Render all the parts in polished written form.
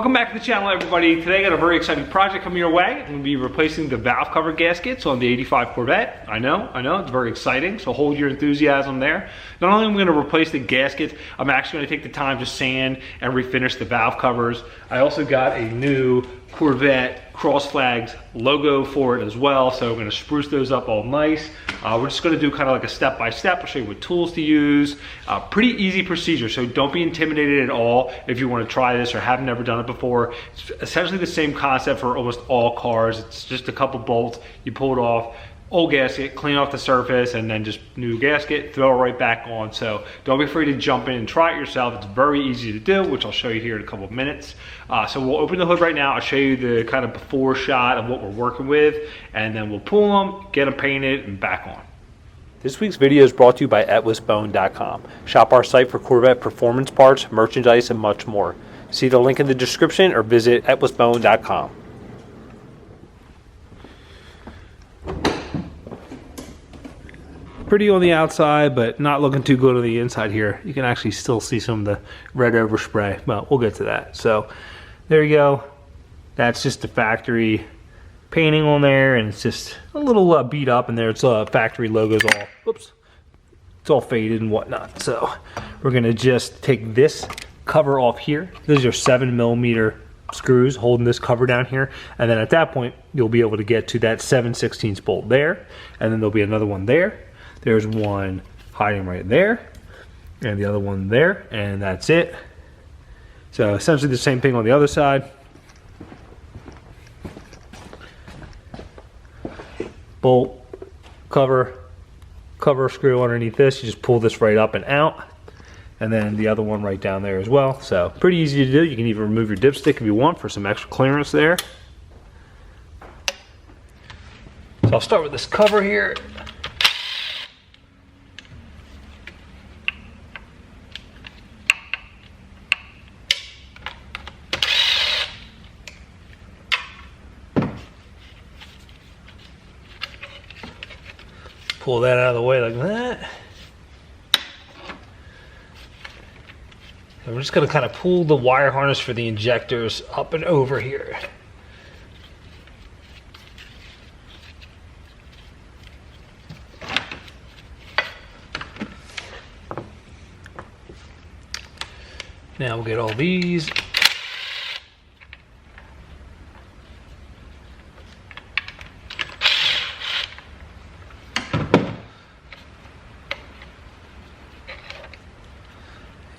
Welcome back to the channel, everybody. Today I got a very exciting project coming your way. I'm going to be replacing the valve cover gaskets on the 85 Corvette. I know, it's very exciting, so hold your enthusiasm there. Not only am I going to replace the gaskets, I'm actually going to take the time to sand and refinish the valve covers. I also got a new Corvette cross flags logo for it as well, so we're going to spruce those up all nice. We're just going to do kind of like a step-by-step. I'll show you what tools to use. Pretty easy procedure, so don't be intimidated at all if you want to try this or have never done it before. It's essentially the same concept for almost all cars. It's just a couple bolts, you pull it off, old gasket, clean off the surface, and then just new gasket, throw it right back on. So don't be afraid to jump in and try it yourself. It's very easy to do, which I'll show you here in a couple of minutes. So we'll open the hood right now. I'll show you the kind of before shot of what we're working with, and then we'll pull them, get them painted, and back on. This week's video is brought to you by EtwistBone.com. Shop our site for Corvette performance parts, merchandise, and much more. See the link in the description or visit EtwistBone.com. Pretty on the outside, but not looking too good on the inside here. You can actually still see some of the red overspray. Well, we'll get to that. So there you go. That's just the factory painting on there, and it's just a little beat up in there. It's factory logos all, oops, it's all faded and whatnot. So we're gonna just take this cover off here. These are 7mm screws holding this cover down here, and then at that point you'll be able to get to that 7/16 bolt there, and then there'll be another one there. There's one hiding right there, and the other one there, and that's it. So essentially the same thing on the other side. Bolt, cover screw underneath this. You just pull this right up and out, and then the other one right down there as well. So pretty easy to do. You can even remove your dipstick if you want for some extra clearance there. So I'll start with this cover here. Pull that out of the way like that. And we're just going to kind of pull the wire harness for the injectors up and over here. Now we'll get all these.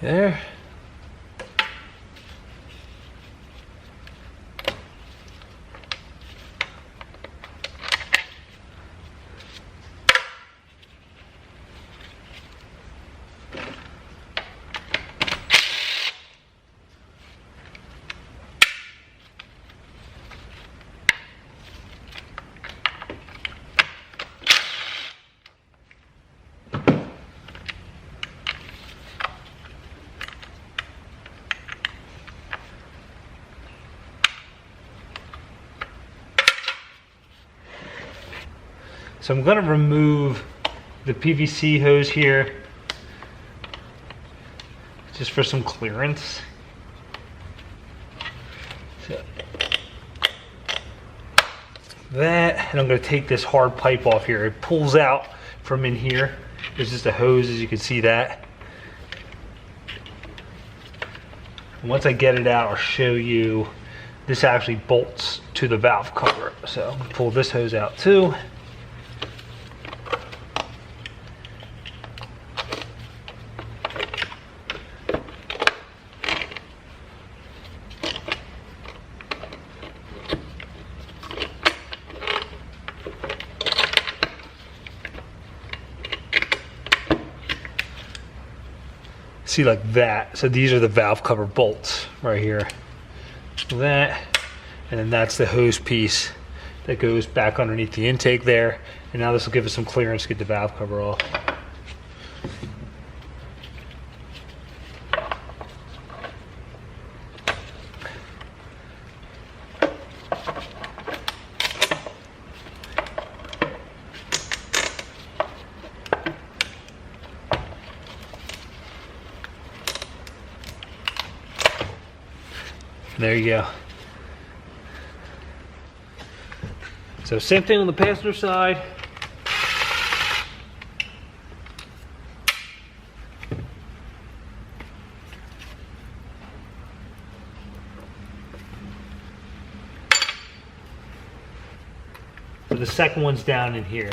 There. So I'm going to remove the PVC hose here just for some clearance. So that, and I'm going to take this hard pipe off here. It pulls out from in here. There's just a hose, as you can see that. And once I get it out, I'll show you. This actually bolts to the valve cover. So I'm going to pull this hose out too. See, like that. So these are the valve cover bolts right here. That, and then that's the hose piece that goes back underneath the intake there. And now this will give us some clearance to get the valve cover off. There you go. So same thing on the passenger side. So the second one's down in here.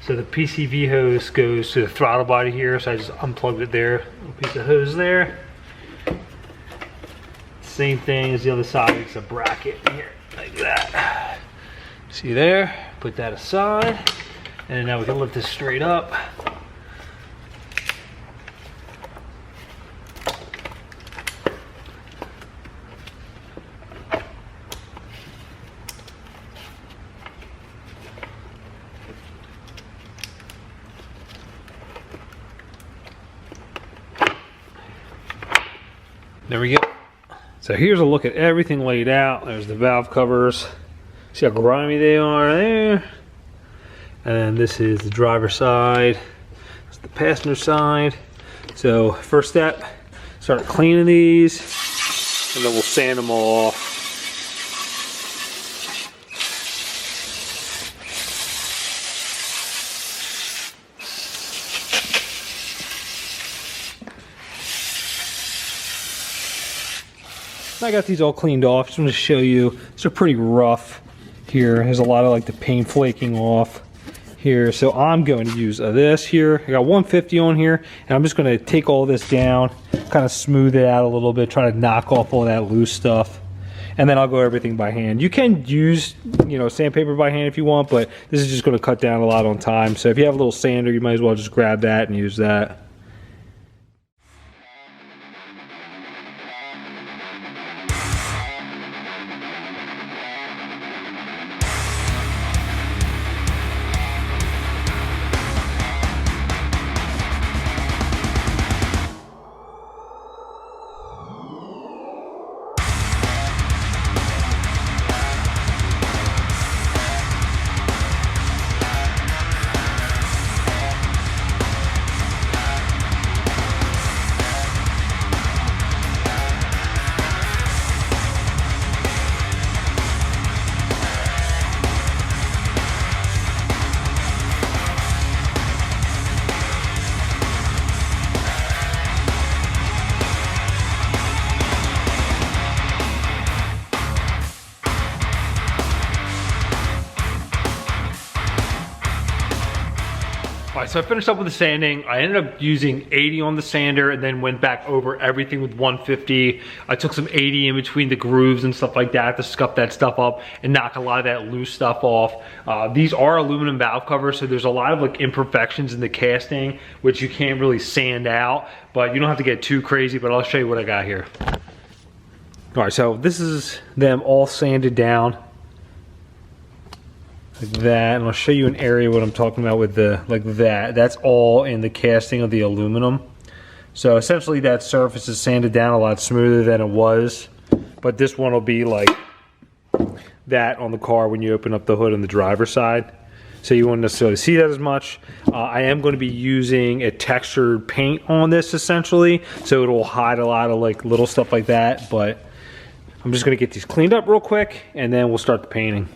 So the PCV hose goes to the throttle body here, so I just unplugged it there. A piece of hose there. Same thing as the other side, it's a bracket here, like that. See there? Put that aside. And now we can lift this straight up. There we go. So here's a look at everything laid out. There's the valve covers. See how grimy they are there? And then this is the driver's side. It's the passenger side. So first step, start cleaning these, and then we'll sand them all off. I got these all cleaned off. Just want to show you, these are pretty rough here. There's a lot of like the paint flaking off here. So I'm going to use this here. I got 150 on here, and I'm just going to take all this down, kind of smooth it out a little bit, try to knock off all that loose stuff. And then I'll go everything by hand. You can use, sandpaper by hand if you want, but this is just going to cut down a lot on time. So if you have a little sander, you might as well just grab that and use that. Alright, so I finished up with the sanding. I ended up using 80 on the sander and then went back over everything with 150. I took some 80 in between the grooves and stuff like that to scuff that stuff up and knock a lot of that loose stuff off. These are aluminum valve covers, so there's a lot of like imperfections in the casting, which you can't really sand out, but you don't have to get too crazy, but I'll show you what I got here. Alright, so this is them all sanded down. Like that, and I'll show you an area what I'm talking about with the, like that. That's all in the casting of the aluminum. So essentially that surface is sanded down a lot smoother than it was. But this one will be like that on the car when you open up the hood on the driver's side. so you won't necessarily see that as much. I am going to be using a textured paint on this essentially, so it will hide a lot of like little stuff like that, but I'm just going to get these cleaned up real quick and then we'll start the painting.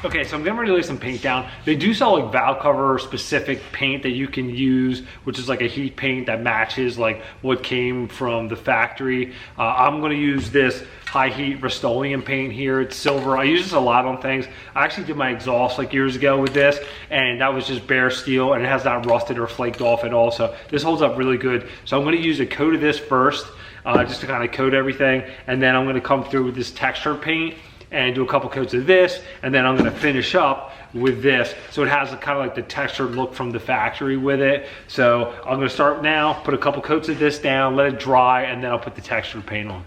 Okay, so I'm getting ready to lay some paint down. They do sell like valve cover specific paint that you can use, which is like a heat paint that matches like what came from the factory. I'm gonna use this high heat Rust-Oleum paint here. It's silver. I use this a lot on things. I actually did my exhaust like years ago with this, and that was just bare steel, and it has not rusted or flaked off at all. So this holds up really good. So I'm gonna use a coat of this first, just to kind of coat everything, and then I'm gonna come through with this texture paint and do a couple coats of this, and then I'm gonna finish up with this. So it has a kind of like the textured look from the factory with it. So I'm gonna start now, put a couple coats of this down, let it dry, and then I'll put the textured paint on.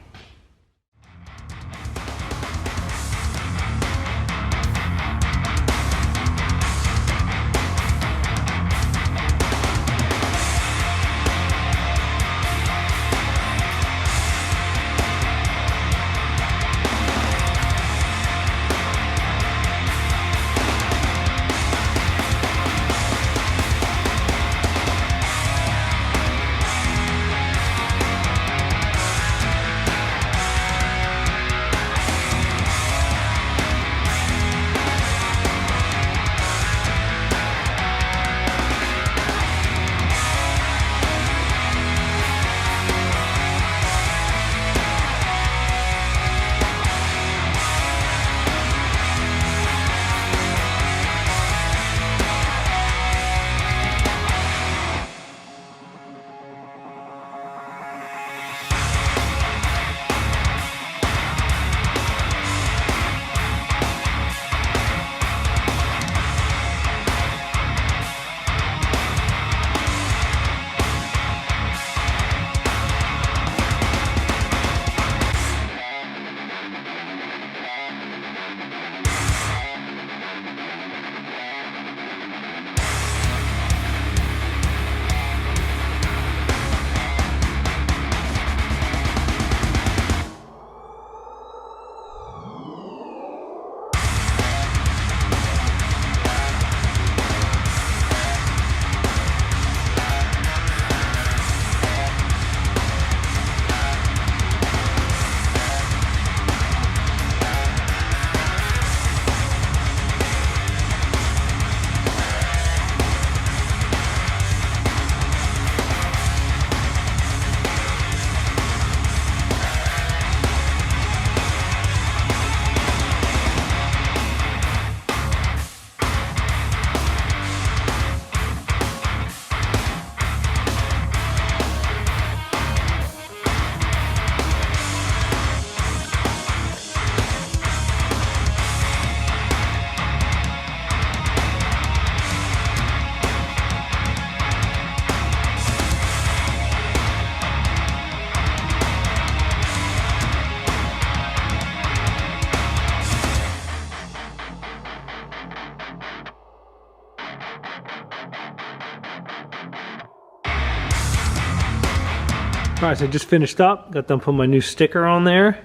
All right, so I just finished up, got done putting my new sticker on there.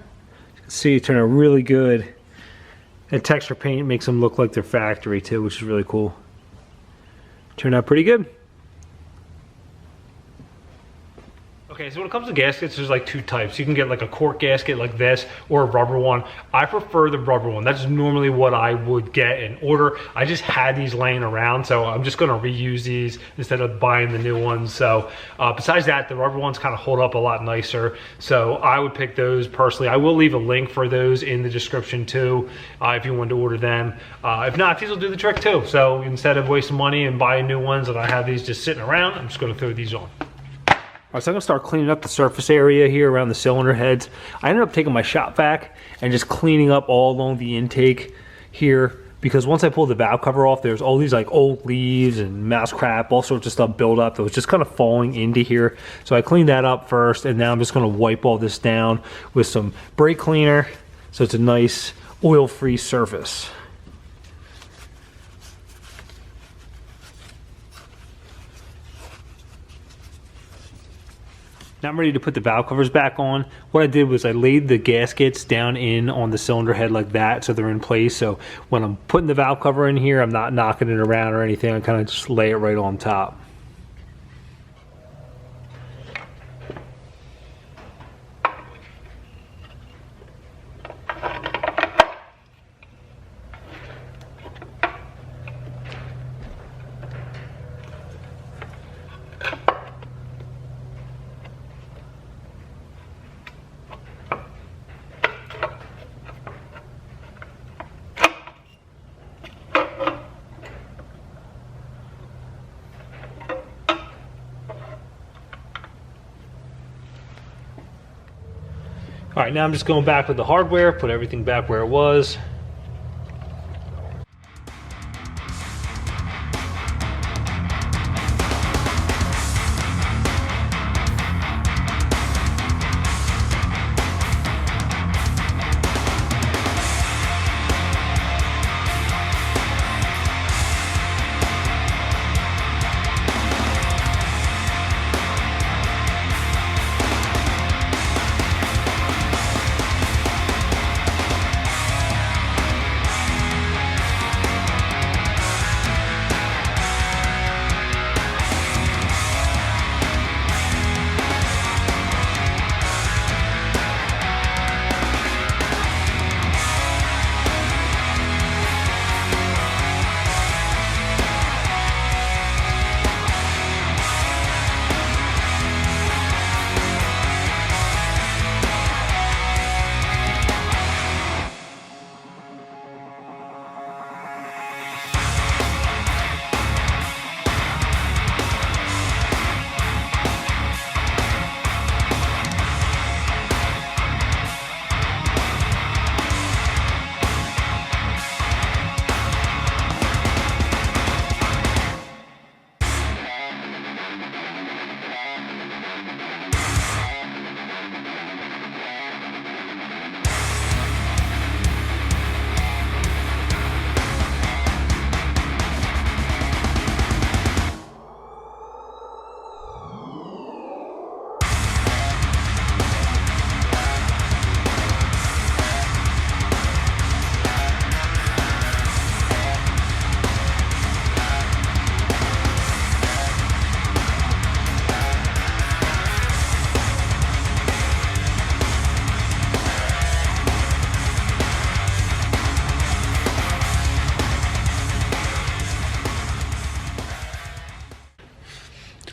You can see it turned out really good. And texture paint makes them look like their factory too, which is really cool. Turned out pretty good. Okay, so when it comes to gaskets, there's like two types. You can get like a cork gasket like this or a rubber one. I prefer the rubber one. That's normally what I would get and order. I just had these laying around, so I'm just gonna reuse these instead of buying the new ones. So besides that, the rubber ones kind of hold up a lot nicer. So I would pick those personally. I will leave a link for those in the description too, if you want to order them. If not, these will do the trick too. So instead of wasting money and buying new ones and I have these just sitting around, I'm just gonna throw these on. Alright, so I'm going to start cleaning up the surface area here around the cylinder heads. I ended up taking my shop vac and just cleaning up all along the intake here, because once I pulled the valve cover off, there's all these like old leaves and mouse crap, all sorts of stuff built up that was just kind of falling into here. So I cleaned that up first, and now I'm just going to wipe all this down with some brake cleaner so it's a nice oil-free surface. Now I'm ready to put the valve covers back on. What I did was I laid the gaskets down in on the cylinder head like that so they're in place. So when I'm putting the valve cover in here, I'm not knocking it around or anything. I kind of just lay it right on top. All right, now I'm just going back with the hardware, put everything back where it was.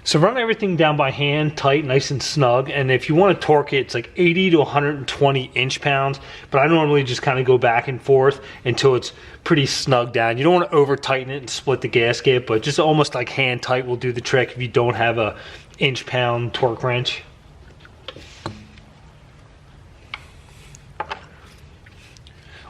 So run everything down by hand, tight, nice and snug. And if you want to torque it, it's like 80 to 120 inch-pounds. But I normally just kind of go back and forth until it's pretty snug down. You don't want to over tighten it and split the gasket, but just almost like hand tight will do the trick if you don't have a inch-pound torque wrench.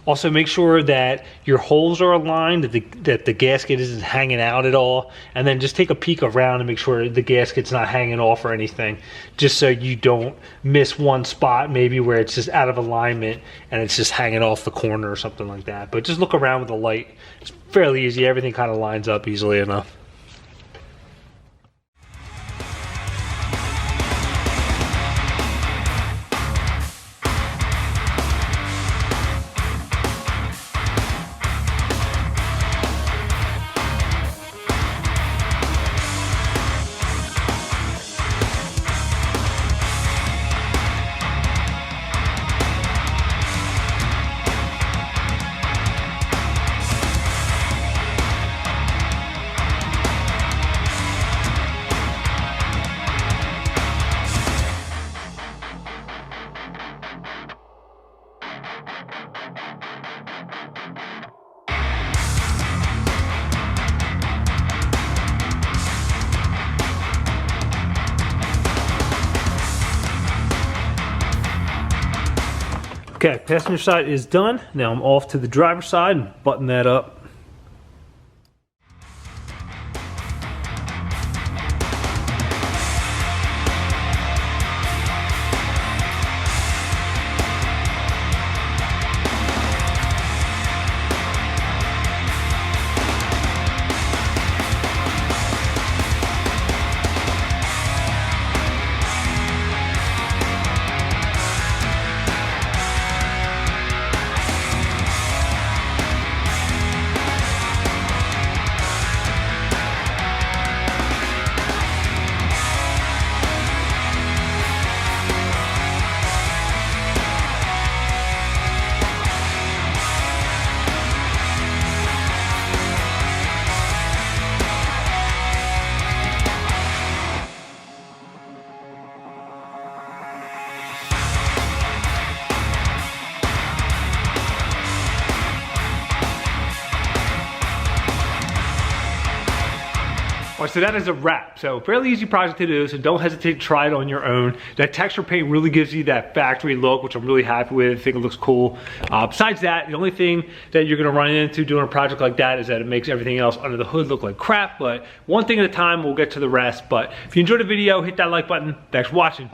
Also, make sure that your holes are aligned, that the gasket isn't hanging out at all, and then just take a peek around and make sure the gasket's not hanging off or anything, just so you don't miss one spot maybe where it's just out of alignment and it's just hanging off the corner or something like that. But just look around with the light. It's fairly easy. Everything kind of lines up easily enough. Okay, passenger side is done. Now I'm off to the driver's side and button that up. Alright, so that is a wrap. So fairly easy project to do, so don't hesitate to try it on your own. That texture paint really gives you that factory look, which I'm really happy with. I think it looks cool. Besides that, the only thing that you're gonna run into doing a project like that is that it makes everything else under the hood look like crap, but one thing at a time, we'll get to the rest. But if you enjoyed the video, hit that like button. Thanks for watching.